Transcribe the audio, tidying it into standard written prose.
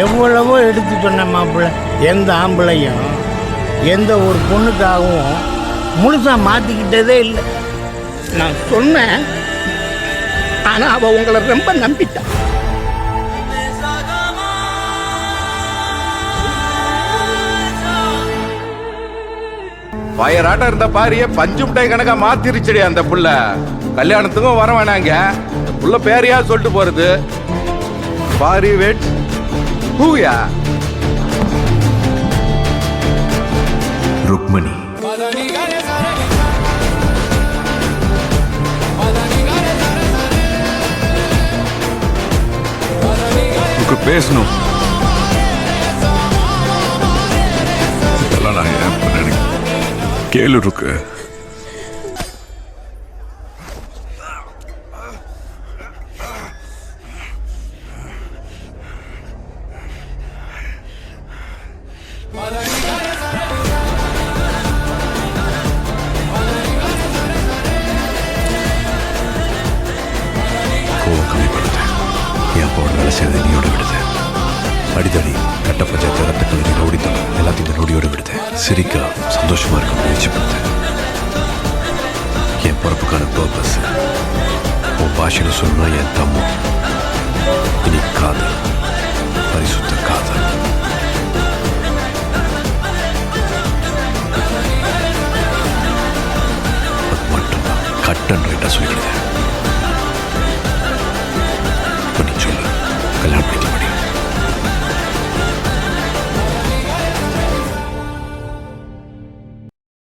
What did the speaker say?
எவ்வளவோ எடுத்து சொன்ன மாப்பிள்ள, எந்த ஆம்பளையும் எந்த ஒரு பொண்ணுக்காகவும் முழுசாக மாற்றிக்கிட்டதே இல்லை. நான் சொன்னேன், ஆனால் அவள் உங்களை ரொம்ப நம்பிட்டான். வயராட்டம் இருந்த பாரிய பஞ்சு மிட்டாய் கணக்கா மாத்திருச்சடி அந்த புள்ள. கல்யாணத்துக்கும் வர வேணாங்க, புள்ள பேரையா சொல்லிட்டு போறது. பாரி வெட் ஹூயா ருக்மணி. பேசணும். இதெல்லாம் நான் ஏன் பண்ண கேளு இருக்கு. கோவம் கம்மி பண்ணுது. என் போட வேலை செய்யறது நீயோட விடுது. அடிதடி கட்ட பஞ்சாயத்து ரத்தக்கல்லி நோடித்தனம் எல்லாத்தையும் நோடியோட விடுது. சிரிக்கா சந்தோஷமா இருக்க முயற்சி பண்ணுது. என் பொறுப்புக்கான பர்பஸ் உன் பாஷையில சொல்லணும். என் தம்மு இனி காதல், பரிசுத்த காதல்.